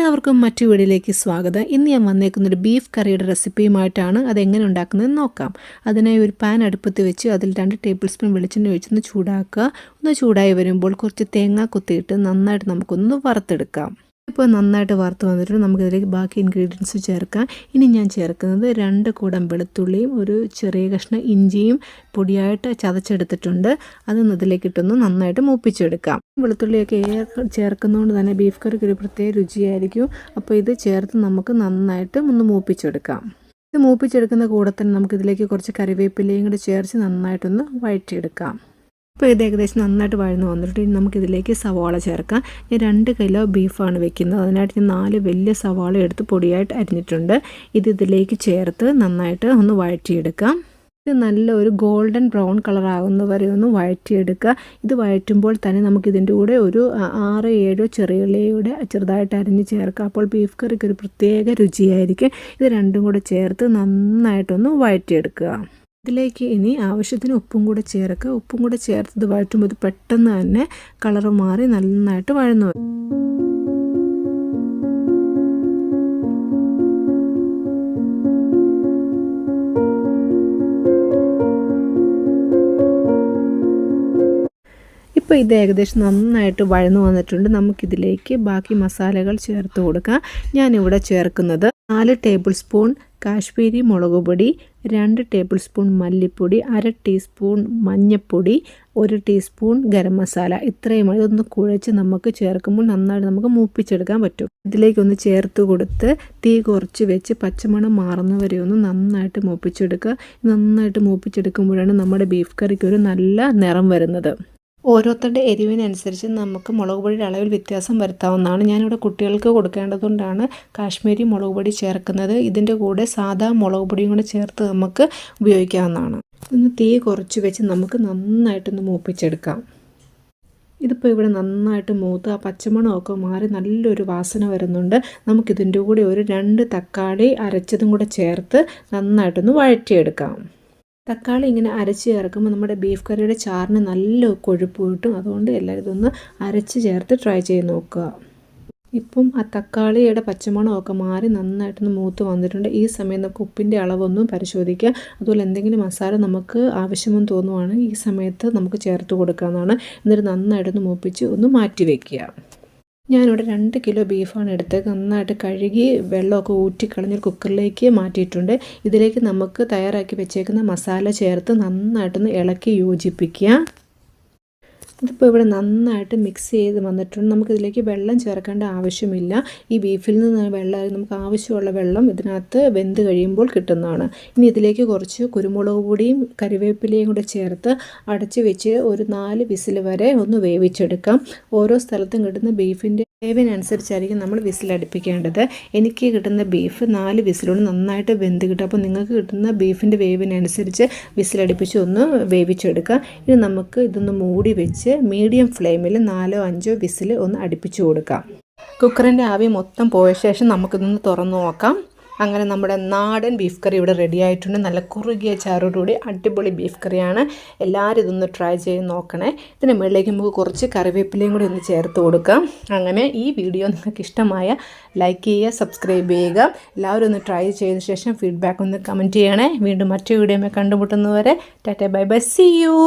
എല്ലാവർക്കും മറ്റു വീഡിയോയിലേക്ക് സ്വാഗതം. ഇന്ന് ഞാൻ വന്നേക്കുന്നൊരു ബീഫ് കറിയുടെ റെസിപ്പിയുമായിട്ടാണ്. അതെങ്ങനെ ഉണ്ടാക്കുന്നതെന്ന് നോക്കാം. അതിനായി ഒരു പാൻ അടുപ്പത്ത് വെച്ച് അതിൽ 2 ടേബിൾ സ്പൂൺ വെളിച്ചെണ്ണ ഒഴിച്ചൊന്ന് ചൂടാക്കുക. ഒന്ന് ചൂടായി വരുമ്പോൾ കുറച്ച് തേങ്ങ കൊത്തിയിട്ട് നന്നായിട്ട് നമുക്കൊന്ന് വറുത്തെടുക്കാം. ഇപ്പോൾ നന്നായിട്ട് വറുത്ത് വന്നിട്ട് നമുക്കിതിലേക്ക് ബാക്കി ഇൻഗ്രീഡിയൻസ് ചേർക്കാം. ഇനി ഞാൻ ചേർക്കുന്നത് 2 കൂടം വെളുത്തുള്ളിയും ഒരു ചെറിയ കഷ്ണം ഇഞ്ചിയും പൊടിയായിട്ട് ചതച്ചെടുത്തിട്ടുണ്ട്. അതൊന്ന് ഇതിലേക്ക് ഇട്ടൊന്ന് നന്നായിട്ട് മൂപ്പിച്ചെടുക്കാം. വെളുത്തുള്ളിയൊക്കെ ചേർക്കുന്നതുകൊണ്ട് തന്നെ ബീഫ് കറിക്ക് ഒരു പ്രത്യേക രുചിയായിരിക്കും. അപ്പോൾ ഇത് ചേർത്ത് നമുക്ക് നന്നായിട്ട് ഒന്ന് മൂപ്പിച്ചെടുക്കാം. ഇത് മൂപ്പിച്ചെടുക്കുന്ന കൂടെ തന്നെ നമുക്കിതിലേക്ക് കുറച്ച് കറിവേപ്പിലയും കൂടി ചേർത്ത് നന്നായിട്ടൊന്ന് വഴറ്റിയെടുക്കാം. ഇപ്പോൾ ഇത് ഏകദേശം നന്നായിട്ട് വഴന്ന് വന്നിട്ട് നമുക്കിതിലേക്ക് സവാള ചേർക്കാം. ഞാൻ 2 കിലോ ബീഫാണ് വെക്കുന്നത്. അതിനായിട്ട് ഞാൻ 4 വലിയ സവാള എടുത്ത് പൊടിയായിട്ട് അരിഞ്ഞിട്ടുണ്ട്. ഇതിലേക്ക് ചേർത്ത് നന്നായിട്ട് ഒന്ന് വഴറ്റിയെടുക്കാം. ഇത് നല്ല ഒരു ഗോൾഡൻ ബ്രൗൺ കളർ ആകുന്ന വരെ ഒന്ന് വഴറ്റിയെടുക്കുക. ഇത് വഴറ്റുമ്പോൾ തന്നെ നമുക്കിതിൻ്റെ കൂടെ ഒരു 6-7 ചെറിയുള്ളിയുടെ ചെറുതായിട്ട് അരിഞ്ഞ് ചേർക്കുക. അപ്പോൾ ബീഫ് കറിക്ക് ഒരു പ്രത്യേക രുചിയായിരിക്കും. ഇത് രണ്ടും കൂടെ ചേർത്ത് നന്നായിട്ടൊന്ന് വഴറ്റിയെടുക്കുക. ഇതിലേക്ക് ഇനി ആവശ്യത്തിന് ഉപ്പും കൂടെ ചേർക്കുക. ഉപ്പും കൂടെ ചേർത്തത് വഴറ്റുമ്പോൾ ഇത് പെട്ടെന്ന് തന്നെ കളറ് മാറി നന്നായിട്ട് വഴന്നു വരും. ഇപ്പോൾ ഇത് ഏകദേശം നന്നായിട്ട് വഴന്നു വന്നിട്ടുണ്ട്. നമുക്കിതിലേക്ക് ബാക്കി മസാലകൾ ചേർത്ത് കൊടുക്കാം. ഞാനിവിടെ ചേർക്കുന്നത് 4 ടേബിൾ സ്പൂൺ കാശ്മീരി മുളക് പൊടി, 2 ടേബിൾ സ്പൂൺ മല്ലിപ്പൊടി, 1/2 ടീസ്പൂൺ മഞ്ഞൾപ്പൊടി, 1 ടീസ്പൂൺ ഗരം മസാല. ഇത്രയും ഇതൊന്ന് കുഴച്ച് നമുക്ക് ചേർക്കുമ്പോൾ നന്നായിട്ട് നമുക്ക് മൂപ്പിച്ചെടുക്കാൻ പറ്റും. ഇതിലേക്കൊന്ന് ചേർത്ത് കൊടുത്ത് തീ കുറച്ച് വെച്ച് പച്ചമണം മാറുന്നവരെ ഒന്ന് നന്നായിട്ട് മൂപ്പിച്ചെടുക്കുക. നന്നായിട്ട് മൂപ്പിച്ചെടുക്കുമ്പോഴാണ് നമ്മുടെ ബീഫ് കറിക്ക് ഒരു നല്ല നിറം വരുന്നത്. ഓരോരുത്തരുടെ എരിവിനനുസരിച്ച് നമുക്ക് മുളക് പൊടിയുടെ അളവിൽ വ്യത്യാസം വരുത്താവുന്നതാണ്. ഞാനിവിടെ കുട്ടികൾക്ക് കൊടുക്കേണ്ടതുകൊണ്ടാണ് കാശ്മീരി മുളക് പൊടി ചേർക്കുന്നത്. ഇതിൻ്റെ കൂടെ സാധാ മുളക് പൊടിയും കൂടെ ചേർത്ത് നമുക്ക് ഉപയോഗിക്കാവുന്നതാണ്. ഇതൊന്ന് തീ കുറച്ച് വെച്ച് നമുക്ക് നന്നായിട്ടൊന്ന് മൂപ്പിച്ചെടുക്കാം. ഇതിപ്പോൾ ഇവിടെ നന്നായിട്ട് മൂത്ത് ആ പച്ചമണമൊക്കെ മാറി നല്ലൊരു വാസന വരുന്നുണ്ട്. നമുക്കിതിൻ്റെ കൂടെ ഒരു 2 തക്കാളി അരച്ചതും കൂടെ ചേർത്ത് നന്നായിട്ടൊന്ന് വഴറ്റിയെടുക്കാം. തക്കാളി ഇങ്ങനെ അരച്ച് ചേർക്കുമ്പോൾ നമ്മുടെ ബീഫ് കറിയുടെ ചാറിന് നല്ല കൊഴുപ്പ് കിട്ടും. അതുകൊണ്ട് എല്ലാവരും ഇതൊന്ന് അരച്ച് ചേർത്ത് ട്രൈ ചെയ്ത് നോക്കുക. ഇപ്പം ആ തക്കാളിയുടെ പച്ചമണമൊക്കെ മാറി നന്നായിട്ടൊന്ന് മൂത്ത് വന്നിട്ടുണ്ട്. ഈ സമയം നമുക്ക് ഉപ്പിൻ്റെ അളവൊന്നും പരിശോധിക്കുക. അതുപോലെ എന്തെങ്കിലും മസാല നമുക്ക് ആവശ്യമെന്ന് തോന്നുവാണ് ഈ സമയത്ത് നമുക്ക് ചേർത്ത് കൊടുക്കാവുന്നതാണ്. എന്നിട്ട് നന്നായിട്ടൊന്ന് മൂപ്പിച്ച് ഒന്ന് മാറ്റി വയ്ക്കുക. ഞാനിവിടെ 2 കിലോ ബീഫാണ് എടുത്തത്. നന്നായിട്ട് കഴുകി വെള്ളമൊക്കെ ഊറ്റിക്കളഞ്ഞ് കുക്കറിലേക്ക് മാറ്റിയിട്ടുണ്ട്. ഇതിലേക്ക് നമുക്ക് തയ്യാറാക്കി വെച്ചേക്കുന്ന മസാല ചേർത്ത് നന്നായിട്ടൊന്ന് ഇളക്കി യോജിപ്പിക്കുക. ഇതിപ്പോൾ ഇവിടെ നന്നായിട്ട് മിക്സ് ചെയ്ത് വന്നിട്ടുണ്ട്. നമുക്കിതിലേക്ക് വെള്ളം ചേർക്കേണ്ട ആവശ്യമില്ല. ഈ ബീഫിൽ നിന്ന് വെള്ളം നമുക്ക് ആവശ്യമുള്ള വെള്ളം ഇതിനകത്ത് വെന്ത് കഴിയുമ്പോൾ കിട്ടുന്നതാണ്. ഇനി ഇതിലേക്ക് കുറച്ച് കുരുമുളക് പൊടിയും കരിവേപ്പിലയും കൂടെ ചേർത്ത് അടച്ച് വെച്ച് ഒരു 4 വിസിൽ വരെ ഒന്ന് വേവിച്ചെടുക്കാം. ഓരോ സ്ഥലത്തും കിട്ടുന്ന ബീഫിൻ്റെ വേവിനനുസരിച്ചായിരിക്കും നമ്മൾ വിസിലടുപ്പിക്കേണ്ടത്. എനിക്ക് കിട്ടുന്ന ബീഫ് 4 വിസിലോട് നന്നായിട്ട് വെന്ത് കിട്ടും. അപ്പോൾ നിങ്ങൾക്ക് കിട്ടുന്ന ബീഫിൻ്റെ വേവിനനുസരിച്ച് വിസിലടുപ്പിച്ച് ഒന്ന് വേവിച്ചെടുക്കുക. ഇനി നമുക്ക് ഇതൊന്ന് മൂടി വെച്ച് മീഡിയം ഫ്ലെയിമിൽ 4-5 വിസിൽ ഒന്ന് അടുപ്പിച്ച് കൊടുക്കാം. കുക്കറിൻ്റെ ആവി മൊത്തം പോയ ശേഷം നമുക്കിതൊന്ന് തുറന്നു നോക്കാം. അങ്ങനെ നമ്മുടെ നാടൻ ബീഫ് കറി ഇവിടെ റെഡി ആയിട്ടുണ്ട്. നല്ല കുറുകിയ ചാറോടുകൂടി അടിപൊളി ബീഫ് കറിയാണ്. എല്ലാവരും ഇതൊന്ന് ട്രൈ ചെയ്ത് നോക്കണേ. ഇതിന് മുകളിലേക്ക് നമുക്ക് കുറച്ച് കറിവേപ്പിലയും കൂടി ഒന്ന് ചേർത്ത് കൊടുക്കാം. അങ്ങനെ ഈ വീഡിയോ നിങ്ങൾക്ക് ഇഷ്ടമായ ലൈക്ക് ചെയ്യുക, സബ്സ്ക്രൈബ് ചെയ്യുക. എല്ലാവരും ഒന്ന് ട്രൈ ചെയ്ത ശേഷം ഫീഡ്ബാക്ക് ഒന്ന് കമൻറ്റ് ചെയ്യണേ. വീണ്ടും മറ്റു വീഡിയോയിൽ കണ്ടുമുട്ടുന്നവരെ tata bye bye, see U.